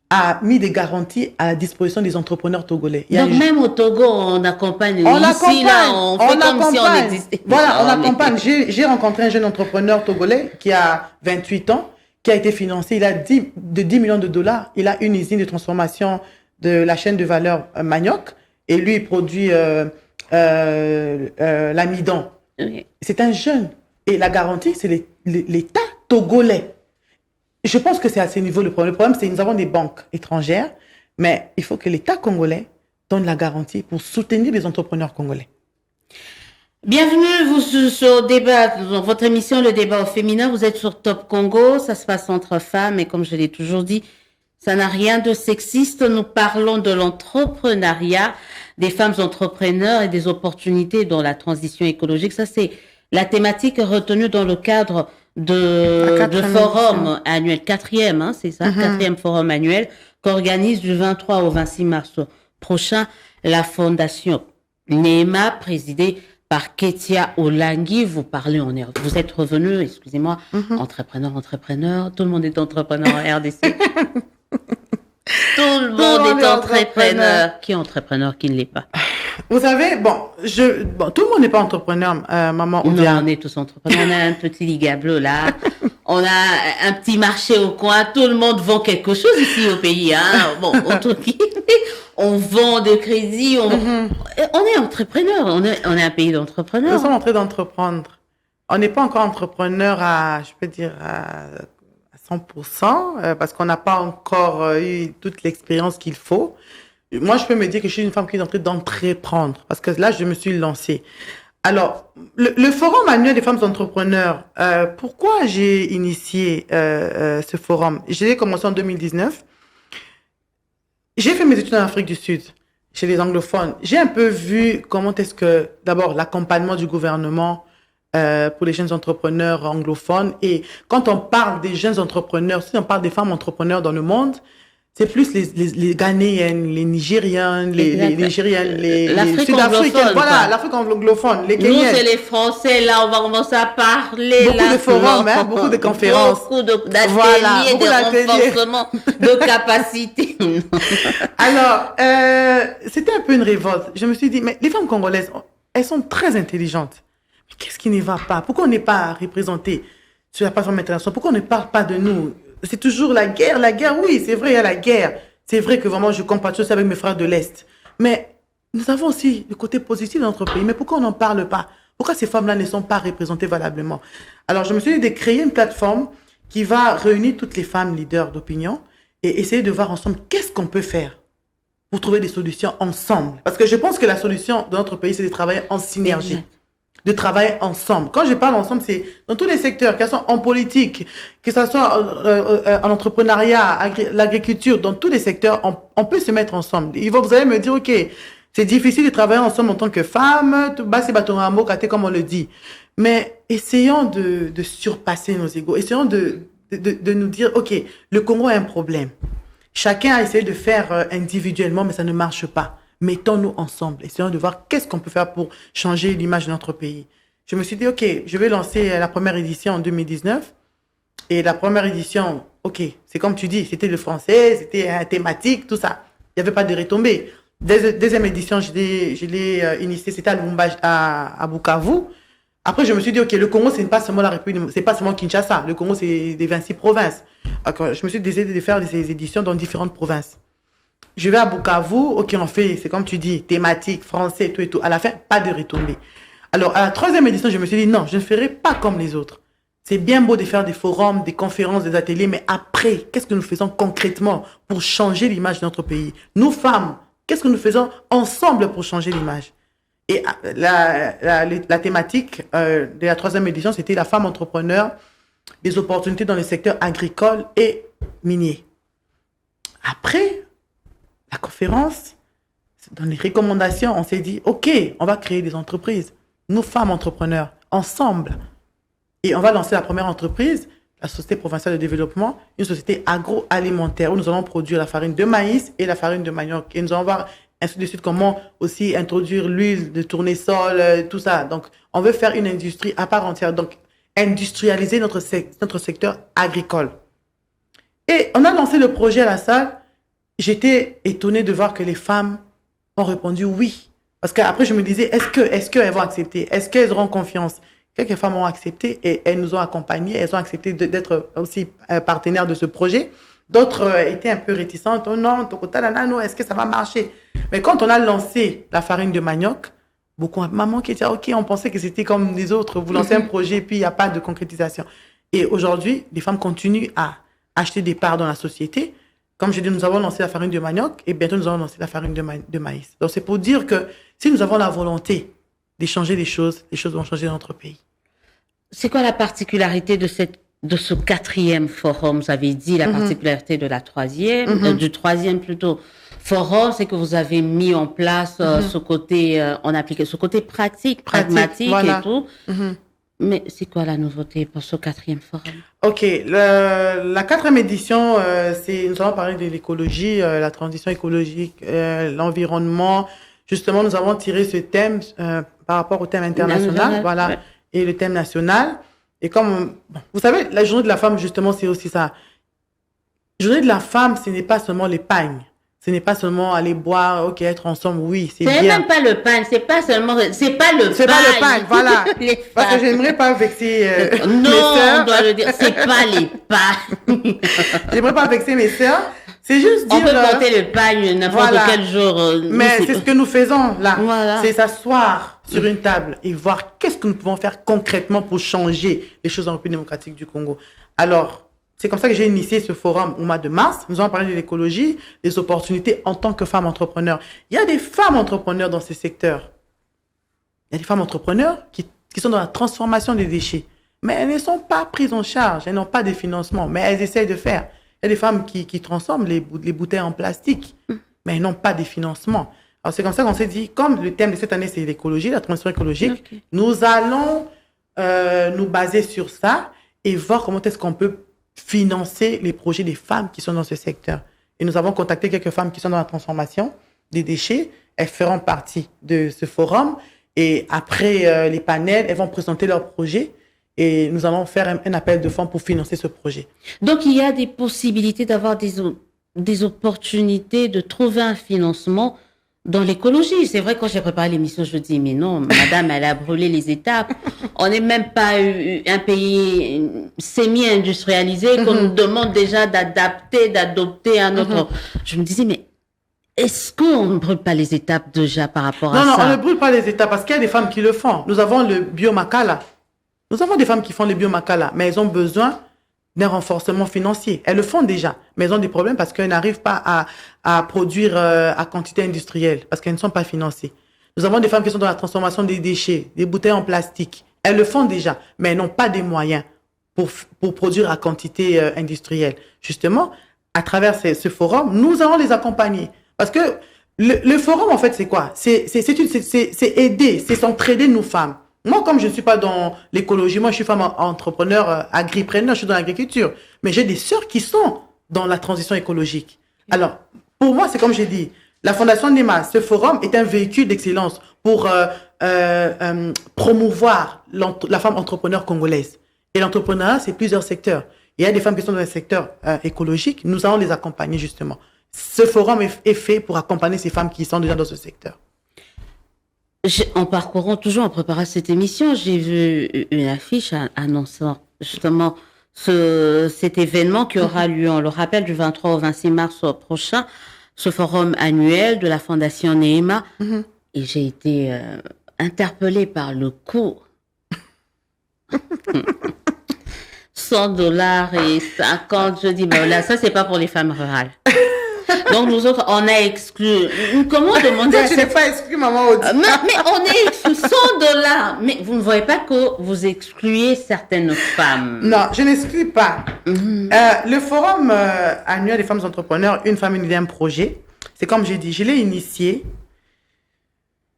a mis des garanties à la disposition des entrepreneurs togolais. Donc, même au Togo, on accompagne. On ici, là, on fait comme si on existait. Voilà, on accompagne. J'ai rencontré un jeune entrepreneur togolais qui a 28 ans, qui a été financé. Il a de 10 millions de dollars. Il a une usine de transformation de la chaîne de valeur manioc, et lui, il produit l'amidon. Okay. C'est un jeune. Et la garantie, c'est l'État togolais. Je pense que c'est à ce niveau le problème. Le problème, c'est que nous avons des banques étrangères, mais il faut que l'État congolais donne la garantie pour soutenir les entrepreneurs congolais. Bienvenue vous sur débat, dans votre émission Le Débat au féminin. Vous êtes sur Top Congo, ça se passe entre femmes, et comme je l'ai toujours dit, ça n'a rien de sexiste. Nous parlons de l'entrepreneuriat, des femmes entrepreneurs et des opportunités dans la transition écologique. Ça, c'est la thématique retenue dans le cadre de forum annuel, quatrième, c'est ça, quatrième forum annuel qu'organise du 23 au 26 mars prochain la fondation NEMA, présidée par Ketia Olangi. Vous êtes revenu, excusez-moi, entrepreneur, tout le monde est entrepreneur en RDC. Tout le monde est entrepreneur. Qui est entrepreneur, qui ne l'est pas? Vous savez, tout le monde n'est pas entrepreneur, maman. Non, on est tous entrepreneurs. On a un petit liga bleu là. On a un petit marché au coin. Tout le monde vend quelque chose ici au pays. Bon, on vend des crédits. On est entrepreneur. On est un pays d'entrepreneurs. Nous sommes en train d'entreprendre. On n'est pas encore entrepreneur à 100%, parce qu'on n'a pas encore eu toute l'expérience qu'il faut. Moi, je peux me dire que je suis une femme qui est en train d'entreprendre, parce que là, je me suis lancée. Alors, le forum annuel des femmes entrepreneurs, pourquoi j'ai initié ce forum? J'ai commencé en 2019. J'ai fait mes études en Afrique du Sud, chez les anglophones. J'ai un peu vu comment est-ce que, d'abord, l'accompagnement du gouvernement pour les jeunes entrepreneurs anglophones. Et quand on parle des jeunes entrepreneurs, si on parle des femmes entrepreneurs dans le monde, c'est plus les Ghanéennes, les Nigériens, les Nigériennes, les Sud-Africaines. Voilà, l'Afrique anglophone, les Kenyans. Nous, c'est les Français, là, on va commencer à parler. Beaucoup de forums, beaucoup de conférences. Beaucoup d'ateliers, de renforcement de capacité. Alors, c'était un peu une révolte. Je me suis dit, mais les femmes congolaises, elles sont très intelligentes. Mais qu'est-ce qui ne va pas? Pourquoi on n'est pas représenté sur la plateforme internationale? Pourquoi on ne parle pas de nous? C'est toujours la guerre, oui, c'est vrai, il y a la guerre. C'est vrai que vraiment, je compatis avec mes frères de l'Est. Mais nous avons aussi le côté positif de notre pays. Mais pourquoi on n'en parle pas? Pourquoi ces femmes-là ne sont pas représentées valablement? Alors, je me suis dit de créer une plateforme qui va réunir toutes les femmes leaders d'opinion et essayer de voir ensemble qu'est-ce qu'on peut faire pour trouver des solutions ensemble. Parce que je pense que la solution de notre pays, c'est de travailler en synergie. De travailler ensemble. Quand je parle ensemble, c'est dans tous les secteurs, que ce soit en politique, que ce soit en entrepreneuriat, l'agriculture, dans tous les secteurs, on peut se mettre ensemble. Vous allez me dire, OK, c'est difficile de travailler ensemble en tant que femme, comme on le dit. Mais essayons de surpasser nos égos. Essayons de nous dire, OK, le Congo a un problème. Chacun a essayé de faire individuellement, mais ça ne marche pas. Mettons-nous ensemble, essayons de voir qu'est-ce qu'on peut faire pour changer l'image de notre pays. Je me suis dit, OK, je vais lancer la première édition en 2019. Et la première édition, OK, c'est comme tu dis, c'était le français, c'était thématique, tout ça. Il n'y avait pas de retombées. Deuxième édition, je l'ai initiée, c'était à Lubumbashi, à Bukavu. Après, je me suis dit, OK, le Congo, c'est pas seulement la République, c'est pas seulement Kinshasa. Le Congo, c'est des 26 provinces. Donc, je me suis décidé de faire ces éditions dans différentes provinces. Je vais à Bukavu, OK, on fait, c'est comme tu dis, thématique, français, tout et tout. À la fin, pas de retombées. Alors, à la troisième édition, je me suis dit, non, je ne ferai pas comme les autres. C'est bien beau de faire des forums, des conférences, des ateliers, mais après, qu'est-ce que nous faisons concrètement pour changer l'image de notre pays? Nous, femmes, qu'est-ce que nous faisons ensemble pour changer l'image? Et la thématique de la troisième édition, c'était la femme entrepreneur, des opportunités dans le secteur agricole et minier. Après la conférence, dans les recommandations, on s'est dit, OK, on va créer des entreprises. Nous, femmes entrepreneurs, ensemble. Et on va lancer la première entreprise, la Société provinciale de développement, une société agroalimentaire où nous allons produire la farine de maïs et la farine de manioc. Et nous allons voir ainsi de suite comment aussi introduire l'huile de tournesol, tout ça. Donc, on veut faire une industrie à part entière. Donc, industrialiser notre secteur agricole. Et on a lancé le projet à la salle. J'étais étonnée de voir que les femmes ont répondu oui. Parce qu'après, je me disais, est-ce qu'elles vont accepter? Est-ce qu'elles auront confiance? Quelques femmes ont accepté et elles nous ont accompagnées. Elles ont accepté d'être aussi partenaires de ce projet. D'autres étaient un peu réticentes. Oh non, est-ce que ça va marcher? Mais quand on a lancé la farine de manioc, beaucoup de mamans qui disaient, OK, on pensait que c'était comme les autres. Vous lancez un projet, puis il n'y a pas de concrétisation. Et aujourd'hui, les femmes continuent à acheter des parts dans la société. Comme je dis, nous avons lancé la farine de manioc et bientôt nous allons lancer la farine de maïs. Donc, c'est pour dire que si nous avons la volonté de changer les choses vont changer dans notre pays. C'est quoi la particularité de ce quatrième forum? Vous avez dit la particularité de la troisième, du troisième plutôt forum, c'est que vous avez mis en place ce côté, on applique ce côté pragmatique voilà. Et tout. Mais c'est quoi la nouveauté pour ce quatrième forum? OK. La quatrième édition, nous allons parler de l'écologie, la transition écologique, l'environnement. Justement, nous avons tiré ce thème par rapport au thème international, voilà, ouais. Et le thème national. Et comme, vous savez, la journée de la femme, justement, c'est aussi ça. La journée de la femme, ce n'est pas seulement l'épargne. Ce n'est pas seulement aller boire, OK, être ensemble, oui, c'est bien. C'est même pas le pain, c'est pas le pain, voilà. Parce que j'aimerais pas vexer non, mes sœurs. On doit le dire, c'est pas les pains. J'aimerais pas vexer mes sœurs. C'est juste dire... On peut porter le pain n'importe quel jour. Mais c'est ce que nous faisons là. Voilà. C'est s'asseoir sur une table et voir qu'est-ce que nous pouvons faire concrètement pour changer les choses en République démocratique du Congo. Alors, c'est comme ça que j'ai initié ce forum au mois de mars. Nous allons parler de l'écologie, des opportunités en tant que femmes entrepreneurs. Il y a des femmes entrepreneurs dans ces secteurs. Il y a des femmes entrepreneurs qui sont dans la transformation des déchets. Mais elles ne sont pas prises en charge. Elles n'ont pas de financement. Mais elles essayent de faire. Il y a des femmes qui transforment les bouteilles en plastique. Mais elles n'ont pas de financement. Alors, c'est comme ça qu'on s'est dit, comme le thème de cette année, c'est l'écologie, la transition écologique, nous allons nous baser sur ça et voir comment est-ce qu'on peut financer les projets des femmes qui sont dans ce secteur. Et nous avons contacté quelques femmes qui sont dans la transformation des déchets. Elles feront partie de ce forum. Et après les panels, elles vont présenter leurs projets. Et nous allons faire un appel de fonds pour financer ce projet. Donc, il y a des possibilités d'avoir des opportunités de trouver un financement dans l'écologie. C'est vrai, quand j'ai préparé l'émission, je dis, mais non, madame, elle a brûlé les étapes. On n'est même pas un pays semi-industrialisé qu'on nous demande déjà d'adopter un autre. Je me disais, mais est-ce qu'on ne brûle pas les étapes déjà par rapport à ça? Non, on ne brûle pas les étapes parce qu'il y a des femmes qui le font. Nous avons le biomakala. Nous avons des femmes qui font le biomakala, mais elles ont besoin d'un renforcement financier. Elles le font déjà, mais elles ont des problèmes parce qu'elles n'arrivent pas à produire à quantité industrielle, parce qu'elles ne sont pas financées. Nous avons des femmes qui sont dans la transformation des déchets, des bouteilles en plastique. Elles le font déjà, mais elles n'ont pas des moyens pour produire à quantité industrielle. Justement, à travers ce forum, nous allons les accompagner. Parce que le forum, en fait, c'est quoi? C'est aider, c'est s'entraider nous femmes. Moi, comme je ne suis pas dans l'écologie, moi, je suis femme entrepreneur, agripreneur, je suis dans l'agriculture. Mais j'ai des sœurs qui sont dans la transition écologique. Alors, pour moi, c'est comme j'ai dit, la Fondation NEMA, ce forum est un véhicule d'excellence pour promouvoir la femme entrepreneur congolaise. Et l'entrepreneuriat, c'est plusieurs secteurs. Il y a des femmes qui sont dans le secteur écologique. Nous allons les accompagner, justement. Ce forum est fait pour accompagner ces femmes qui sont déjà dans ce secteur. En parcourant toujours, en préparant cette émission, j'ai vu une affiche annonçant justement cet événement qui aura lieu, on le rappelle, du 23 au 26 mars prochain, ce forum annuel de la Fondation NEMA. Et j'ai été interpellée par le coût. $100 et 50, je dis, ben là, ça, c'est pas pour les femmes rurales. Donc, nous autres, on a exclu. Comment demander à tu n'es pas exclu, maman Audi. Mais on est exclu $100. Mais vous ne voyez pas que vous excluez certaines femmes. Non, je n'exclus pas. Le forum annuel des femmes entrepreneurs, une femme, une idée, un projet, c'est comme j'ai dit, je l'ai initié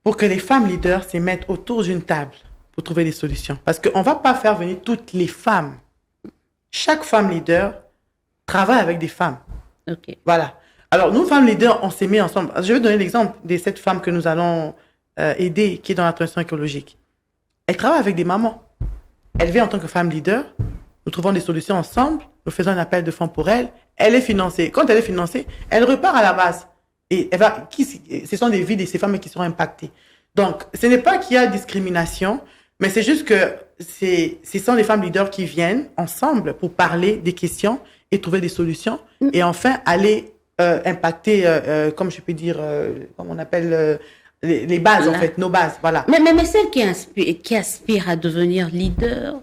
pour que les femmes leaders se mettent autour d'une table pour trouver des solutions. Parce qu'on ne va pas faire venir toutes les femmes. Chaque femme leader travaille avec des femmes. OK. Voilà. Alors, nous, femmes leaders, on s'est mis ensemble. Je vais donner l'exemple de cette femme que nous allons aider, qui est dans la transition écologique. Elle travaille avec des mamans. Elle vient en tant que femme leader. Nous trouvons des solutions ensemble. Nous faisons un appel de fonds pour elle. Elle est financée. Quand elle est financée, elle repart à la base. Et ce sont des vies de ces femmes qui seront impactées. Donc, ce n'est pas qu'il y a discrimination, mais c'est juste que ce sont les femmes leaders qui viennent ensemble pour parler des questions et trouver des solutions. Et enfin, aller impacter, comme je peux dire, comme on appelle les bases, en fait, nos bases, voilà. Mais celle qui aspire à devenir leader,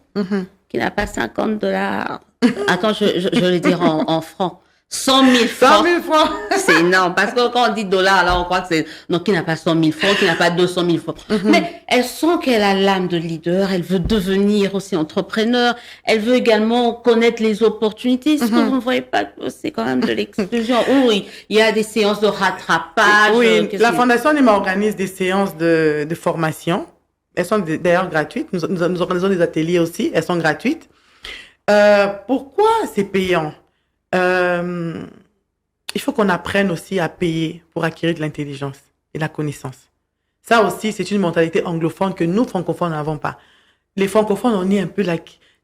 qui n'a pas $50, attends, je vais le dire en francs, 100 000 francs. 100 000 francs. C'est énorme, parce que quand on dit dollars, là, on croit que c'est, non, qui n'a pas 100 000 francs, qui n'a pas 200 000 francs. Mais elle sent qu'elle a l'âme de leader, elle veut devenir aussi entrepreneur, elle veut également connaître les opportunités. Est-ce que vous ne voyez pas que c'est quand même de l'exclusion? Oui, il y a des séances de rattrapage. Oui, la Fondation NEMA organise des séances de formation. Elles sont d'ailleurs gratuites. Nous organisons des ateliers aussi, elles sont gratuites. Pourquoi c'est payant? Il faut qu'on apprenne aussi à payer pour acquérir de l'intelligence et de la connaissance. Ça aussi, c'est une mentalité anglophone que nous, francophones, n'avons pas. Les francophones, on est un peu là.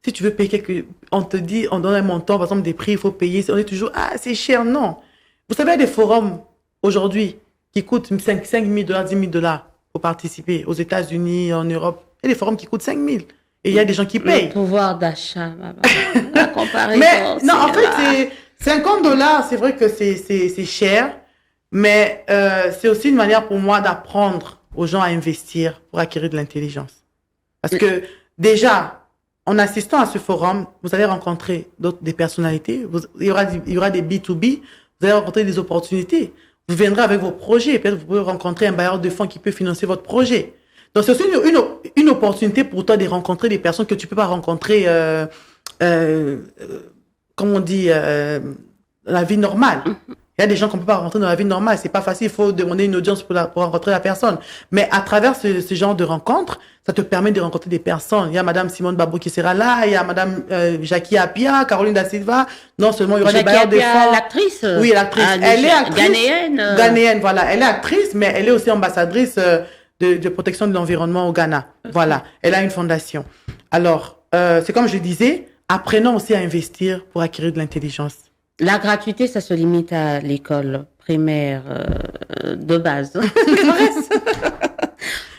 Si tu veux payer on te dit, on donne un montant, par exemple, des prix, il faut payer. On est toujours, c'est cher. Non. Vous savez, il y a des forums aujourd'hui qui coûtent 5 000 $, 10 000 $ pour participer aux États-Unis, en Europe. Il y a des forums qui coûtent 5 000. Et il y a des gens qui payent. Le pouvoir d'achat, la comparaison. Mais non, en fait, c'est $50, c'est vrai que c'est cher, mais c'est aussi une manière pour moi d'apprendre aux gens à investir pour acquérir de l'intelligence. Parce que déjà, en assistant à ce forum, vous allez rencontrer des personnalités, il y aura des B2B, vous allez rencontrer des opportunités. Vous viendrez avec vos projets, peut-être vous pouvez rencontrer un bailleur de fonds qui peut financer votre projet. Donc, c'est aussi une opportunité pour toi de rencontrer des personnes que tu peux pas rencontrer, comme on dit, la vie normale. Il Il y a des gens qu'on peut pas rentrer dans la vie normale. C'est pas facile. Il faut demander une audience pour rencontrer la personne. Mais à travers ce genre de rencontres, ça te permet de rencontrer des personnes. Il y a Madame Simone Babou qui sera là. Il y a Madame Jackie Apia, Caroline Da Silva. Non seulement il y aura des bailleurs de fonds. L'actrice. Oui, l'actrice. Elle est actrice. Ghanéenne. Ghanéenne, voilà. Elle est actrice, mais elle est aussi ambassadrice de protection de l'environnement au Ghana. Voilà. Elle a une fondation. Alors, c'est comme je disais, apprenons aussi à investir pour acquérir de l'intelligence. La gratuité, ça se limite à l'école primaire de base.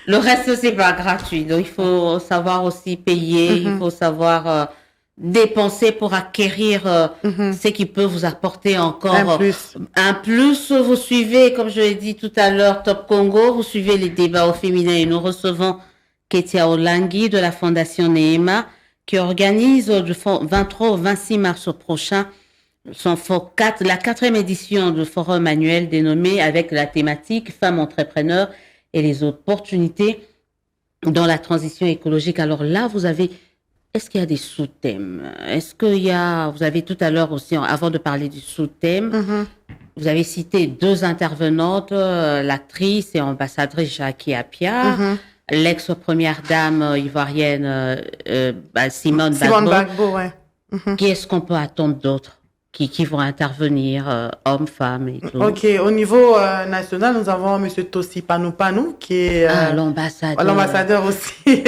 Le reste, c'est pas gratuit. Donc, il faut savoir aussi payer, il faut savoir dépenser pour acquérir ce qui peut vous apporter encore un plus. Vous suivez, comme je l'ai dit tout à l'heure, Top Congo, vous suivez les débats au féminin et nous recevons Ketia Olangi de la Fondation Neema qui organise du 23 au 26 mars prochain la 4e édition du forum annuel dénommé avec la thématique Femmes entrepreneurs et les opportunités dans la transition écologique. Alors là, est-ce qu'il y a des sous-thèmes? Vous avez tout à l'heure aussi, avant de parler du sous-thème, vous avez cité 2 intervenantes, l'actrice et ambassadrice Jackie Apia, l'ex-première dame ivoirienne Simone Bagbo. Ouais. Qu'est-ce qu'on peut attendre d'autres qui vont intervenir, hommes, femmes et tout? Ok, au niveau national, nous avons M. Tossi Panou qui est... l'ambassadeur. L'ambassadeur aussi.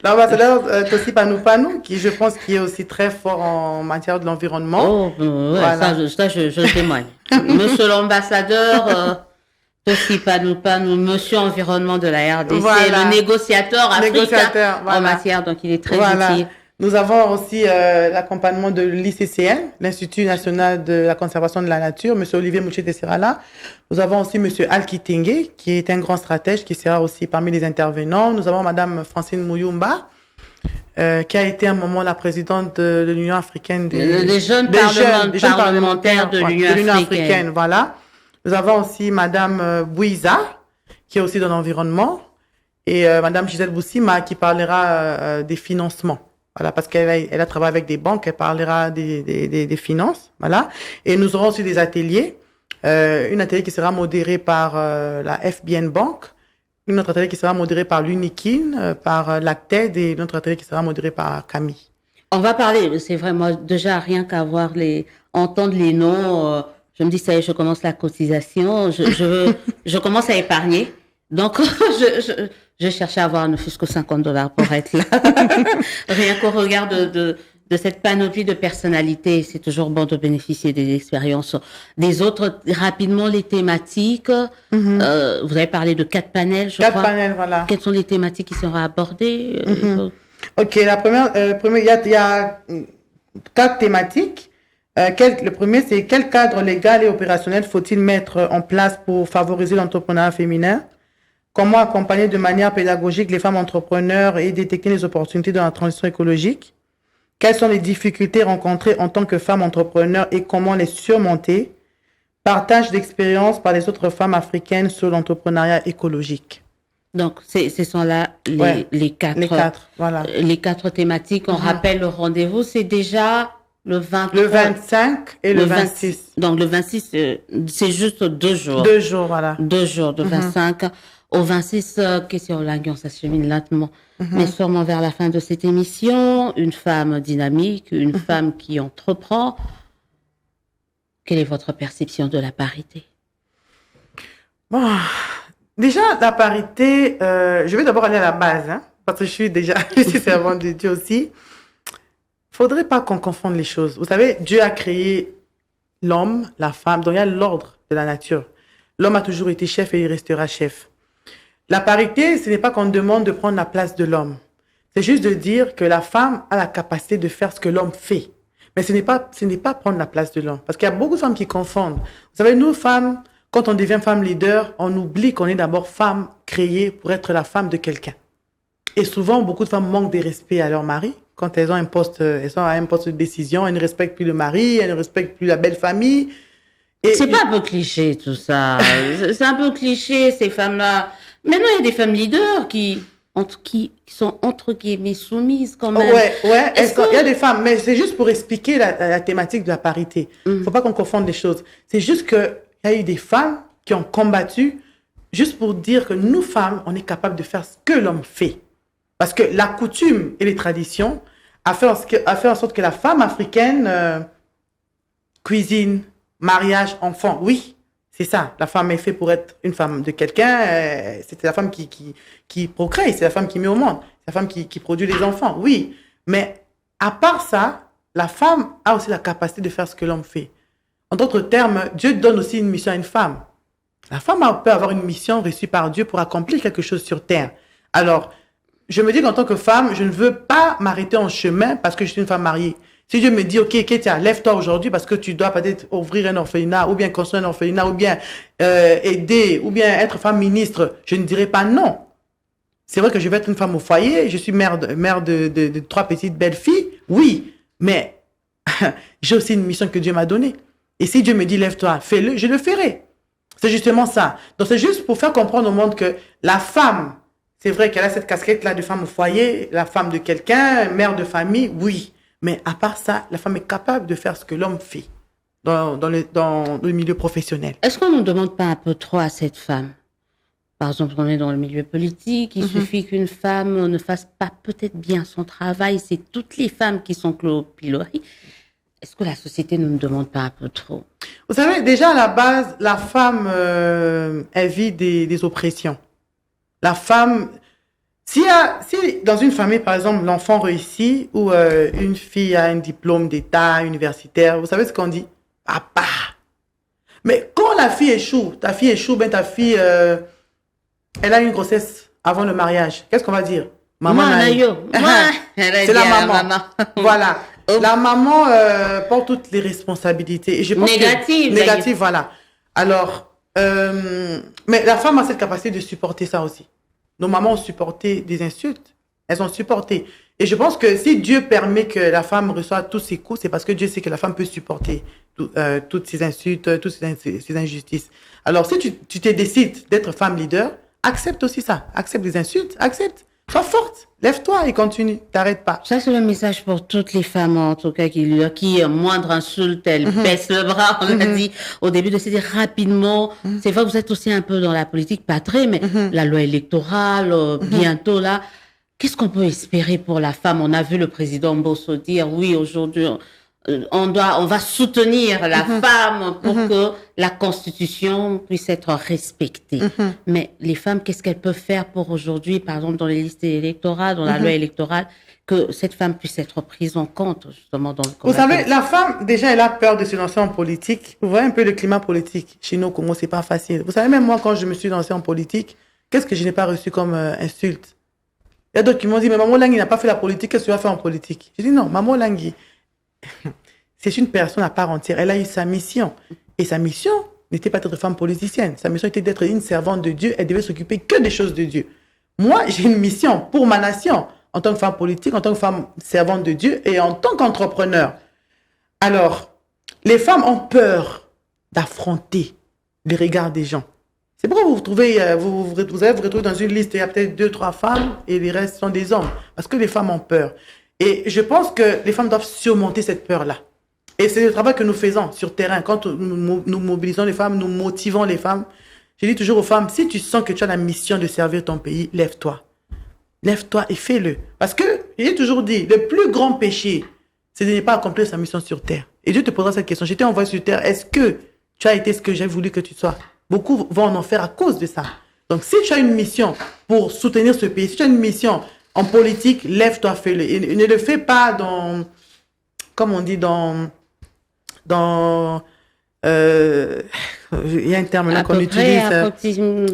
L'ambassadeur Tossi Panou qui, je pense, qui est aussi très fort en matière de l'environnement. Oh, ouais, voilà. ça, je témoigne. Monsieur l'ambassadeur... Tossi Panou, monsieur environnement de la RDC, le négociateur africain en matière, donc il est très utile. Nous avons aussi l'accompagnement de l'ICCN, l'Institut national de la conservation de la nature, M. Olivier Mouchete sera là. Nous avons aussi M. Alki Tengue, qui est un grand stratège, qui sera aussi parmi les intervenants. Nous avons Mme Francine Mouyumba, qui a été à un moment la présidente de l'Union africaine des jeunes parlementaires de l'Union africaine. Voilà. Nous avons aussi Mme Bouiza, qui est aussi dans l'environnement, et Mme Gisèle Boussima, qui parlera des financements. Voilà, parce qu'elle a travaillé avec des banques, elle parlera des finances. Voilà. Et nous aurons aussi des ateliers. Une atelier qui sera modérée par la FBN Bank, une autre atelier qui sera modérée par l'Unikin, par l'Acted, et une autre atelier qui sera modérée par Camille. On va parler, c'est vrai, moi, déjà, rien qu'à entendre les noms, je me dis, ça y est, je commence la cotisation, je commence à épargner. Donc, je cherchais à avoir ne fût-ce que $50 pour être là. Rien qu'au regard de cette panoplie de personnalités, c'est toujours bon de bénéficier des expériences des autres. Rapidement, les thématiques. Vous avez parlé de 4 panels, je crois. 4 panels, voilà. Quelles sont les thématiques qui seront abordées? Ok, la première, il y a 4 thématiques. Le premier, c'est quel cadre légal et opérationnel faut-il mettre en place pour favoriser l'entrepreneuriat féminin? Comment accompagner de manière pédagogique les femmes entrepreneurs et détecter les opportunités dans la transition écologique? Quelles sont les difficultés rencontrées en tant que femme entrepreneur et comment les surmonter? Partage d'expériences par les autres femmes africaines sur l'entrepreneuriat écologique. Donc, ce sont là les 4. Voilà. Les 4 thématiques. On rappelle le rendez-vous, c'est déjà le 23. Le 25 et le 26. Donc, le 26, c'est juste 2 jours. 2 jours, voilà. 2 jours, de 25 au 26, question Olangi, on s'achemine lentement, mais sûrement vers la fin de cette émission. Une femme dynamique, une femme qui entreprend. Quelle est votre perception de la parité? Bon, déjà, la parité, je vais d'abord aller à la base, parce que je suis servante de Dieu aussi. Faudrait pas qu'on confonde les choses. Vous savez, Dieu a créé l'homme, la femme, donc il y a l'ordre de la nature. L'homme a toujours été chef et il restera chef. La parité, ce n'est pas qu'on demande de prendre la place de l'homme. C'est juste de dire que la femme a la capacité de faire ce que l'homme fait. Mais ce n'est pas prendre la place de l'homme. Parce qu'il y a beaucoup de femmes qui confondent. Vous savez, nous, femmes, quand on devient femme leader, on oublie qu'on est d'abord femme créée pour être la femme de quelqu'un. Et souvent, beaucoup de femmes manquent de respect à leur mari. Quand elles ont un poste de décision, elles ne respectent plus le mari, elles ne respectent plus la belle famille. C'est pas un peu cliché, tout ça. C'est un peu cliché, ces femmes-là. Maintenant, il y a des femmes leaders qui qui sont entre guillemets soumises quand même. Ouais, il y a des femmes, mais c'est juste pour expliquer la thématique de la parité. Faut pas qu'on confonde les choses. C'est juste que il y a eu des femmes qui ont combattu juste pour dire que nous femmes, on est capable de faire ce que l'homme fait. Parce que la coutume et les traditions a fait en sorte que la femme africaine cuisine, mariage, enfant. Oui, c'est ça. La femme est faite pour être une femme de quelqu'un. C'est la femme qui procrée, c'est la femme qui met au monde, c'est la femme qui produit les enfants. Oui, mais à part ça, la femme a aussi la capacité de faire ce que l'homme fait. En d'autres termes, Dieu donne aussi une mission à une femme. La femme peut avoir une mission reçue par Dieu pour accomplir quelque chose sur terre. Alors, je me dis qu'en tant que femme, je ne veux pas m'arrêter en chemin parce que je suis une femme mariée. Si Dieu me dit, OK, Ketia, lève-toi aujourd'hui parce que tu dois peut-être ouvrir un orphelinat ou bien construire un orphelinat ou bien aider ou bien être femme ministre, je ne dirai pas non. C'est vrai que je vais être une femme au foyer, je suis mère de 3 petites belles filles, oui, mais j'ai aussi une mission que Dieu m'a donnée. Et si Dieu me dit, lève-toi, fais-le, je le ferai. C'est justement ça. Donc, c'est juste pour faire comprendre au monde que la femme, c'est vrai qu'elle a cette casquette-là de femme au foyer, la femme de quelqu'un, mère de famille, oui. Mais à part ça, la femme est capable de faire ce que l'homme fait dans le milieu professionnel. Est-ce qu'on ne demande pas un peu trop à cette femme? Par exemple, on est dans le milieu politique, il suffit qu'une femme ne fasse pas peut-être bien son travail, c'est toutes les femmes qui sont clouées au pilori. Est-ce que la société ne nous demande pas un peu trop? Vous savez, déjà à la base, la femme, elle vit des oppressions. La femme, si dans une famille, par exemple, l'enfant réussit ou une fille a un diplôme d'état universitaire, vous savez ce qu'on dit? Papa. Mais quand la fille échoue, ta fille, elle a une grossesse avant le mariage. Qu'est-ce qu'on va dire? Maman Nayo. C'est la maman. Voilà. La maman porte toutes les responsabilités. Et je pense négative, voilà. Alors, mais la femme a cette capacité de supporter ça aussi. Nos mamans ont supporté des insultes. Elles ont supporté. Et je pense que si Dieu permet que la femme reçoive tous ses coups, c'est parce que Dieu sait que la femme peut supporter toutes ces insultes, toutes ces injustices. Alors, si tu te décides d'être femme leader, accepte aussi ça. Accepte les insultes, accepte. Sois forte, lève-toi et continue, t'arrêtes pas. Ça, c'est le message pour toutes les femmes, en tout cas, qui moindre insulte, elles baissent le bras, on a dit au début de se dire rapidement. C'est vrai que vous êtes aussi un peu dans la politique, pas très, mais la loi électorale, bientôt là. Qu'est-ce qu'on peut espérer pour la femme? On a vu le président Mbosso dire, oui, aujourd'hui, on va soutenir la femme pour que la Constitution puisse être respectée. Mais les femmes, qu'est-ce qu'elles peuvent faire pour aujourd'hui, par exemple, dans les listes électorales, dans la loi électorale, que cette femme puisse être prise en compte, justement, dans le combat? Vous savez, la femme, déjà, elle a peur de se lancer en politique. Vous voyez un peu le climat politique. Chez nous, au Congo, c'est pas facile. Vous savez, même moi, quand je me suis lancée en politique, qu'est-ce que je n'ai pas reçu comme insulte? Il y a d'autres qui m'ont dit, mais Maman Langui n'a pas fait la politique, qu'est-ce que tu vas faire en politique? J'ai dit, non, Maman Langui, c'est une personne à part entière. Elle a eu sa mission. Et sa mission n'était pas d'être femme politicienne. Sa mission était d'être une servante de Dieu. Elle devait s'occuper que des choses de Dieu. Moi, j'ai une mission pour ma nation, en tant que femme politique, en tant que femme servante de Dieu et en tant qu'entrepreneur. Alors, les femmes ont peur d'affronter les regards des gens. C'est pourquoi vous allez vous retrouver dans une liste, il y a peut-être 2, 3 femmes et les restes sont des hommes. Parce que les femmes ont peur. Et je pense que les femmes doivent surmonter cette peur-là. Et c'est le travail que nous faisons sur terrain. Quand nous mobilisons les femmes, nous motivons les femmes. Je dis toujours aux femmes, si tu sens que tu as la mission de servir ton pays, lève-toi. Lève-toi et fais-le. Parce que, j'ai toujours dit, le plus grand péché, c'est de ne pas accomplir sa mission sur terre. Et Dieu te posera cette question. Je t'ai envoyé sur terre, est-ce que tu as été ce que j'ai voulu que tu sois? Beaucoup vont en enfer à cause de ça. Donc, si tu as une mission pour soutenir ce pays, si tu as une mission en politique, lève-toi, fais-le. Et ne le fais pas dans, comme on dit, il y a un terme là qu'on utilise.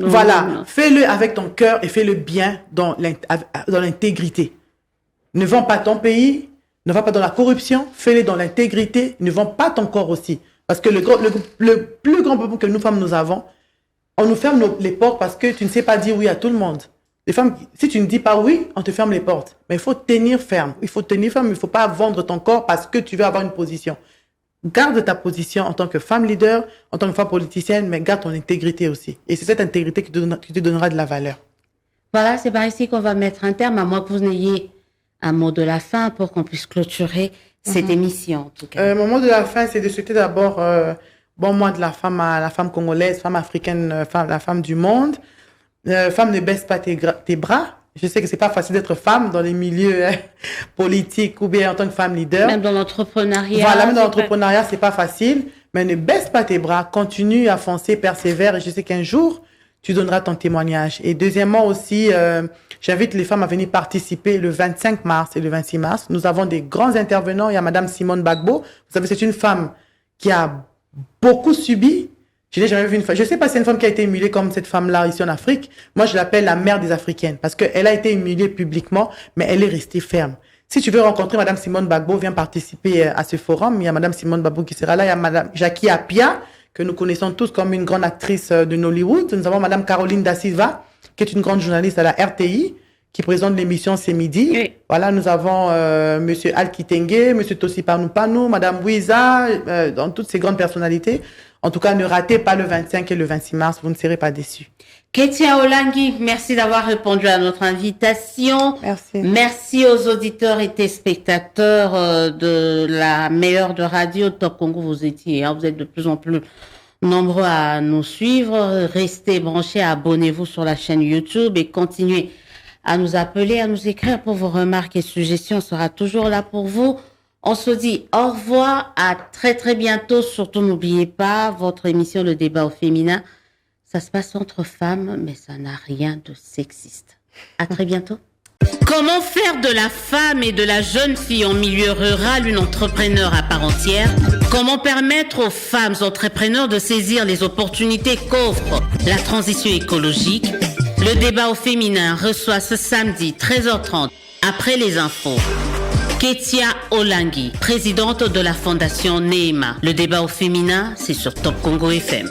Voilà, fais-le avec ton cœur et fais-le bien dans l'intégrité. Ne vends pas ton pays, ne va pas dans la corruption, fais-le dans l'intégrité, ne vends pas ton corps aussi. Parce que le plus grand problème que nous femmes nous avons, on nous ferme les portes parce que tu ne sais pas dire oui à tout le monde. Les femmes, si tu ne dis pas oui, on te ferme les portes. Mais il faut tenir ferme. Il faut tenir ferme, il ne faut pas vendre ton corps parce que tu veux avoir une position. Garde ta position en tant que femme leader, en tant que femme politicienne, mais garde ton intégrité aussi. Et c'est cette intégrité qui te donnera de la valeur. Voilà, c'est par ici qu'on va mettre un terme, à moins que vous n'ayez un mot de la fin pour qu'on puisse clôturer cette émission, en tout cas. Mon mot de la fin, c'est de souhaiter d'abord bon mois de la femme à la femme congolaise, femme africaine, la femme du monde. Femme, ne baisse pas tes bras. Je sais que c'est pas facile d'être femme dans les milieux politiques ou bien en tant que femme leader. Même dans l'entrepreneuriat. Voilà, même dans l'entrepreneuriat, c'est pas facile. Mais ne baisse pas tes bras. Continue à foncer, persévère. Et je sais qu'un jour, tu donneras ton témoignage. Et deuxièmement aussi, j'invite les femmes à venir participer le 25 mars et le 26 mars. Nous avons des grands intervenants. Il y a Madame Simone Gbagbo. Vous savez, c'est une femme qui a beaucoup subi. Je n'ai jamais vu une femme. Je sais pas si c'est une femme qui a été humiliée comme cette femme-là ici en Afrique. Moi, je l'appelle la mère des Africaines parce qu'elle a été humiliée publiquement, mais elle est restée ferme. Si tu veux rencontrer Madame Simone Gbagbo, viens participer à ce forum. Il y a Madame Simone Gbagbo qui sera là. Il y a Madame Jackie Appiah, que nous connaissons tous comme une grande actrice de Nollywood. Nous avons Madame Caroline Da Silva, qui est une grande journaliste à la RTI, qui présente l'émission C'est Midi. Oui. Voilà, nous avons Monsieur Al Kitenge, Monsieur Tossi Panou, Madame Wiza, dans toutes ces grandes personnalités. En tout cas, ne ratez pas le 25 et le 26 mars, vous ne serez pas déçus. Ketia Olangi, merci d'avoir répondu à notre invitation. Merci. Merci aux auditeurs et téléspectateurs de la meilleure de radio Top Congo. Vous êtes de plus en plus nombreux à nous suivre. Restez branchés, abonnez-vous sur la chaîne YouTube et continuez à nous appeler, à nous écrire pour vos remarques et suggestions. On sera toujours là pour vous. On se dit au revoir, à très très bientôt. Surtout n'oubliez pas votre émission Le Débat au féminin. Ça se passe entre femmes, mais ça n'a rien de sexiste. À très bientôt. Comment faire de la femme et de la jeune fille en milieu rural une entrepreneure à part entière? Comment permettre aux femmes entrepreneurs de saisir les opportunités qu'offre la transition écologique? Le Débat au féminin reçoit ce samedi 13h30 après les infos Ketia Olangi, présidente de la fondation Neema. Le Débat au féminin, c'est sur Top Congo FM.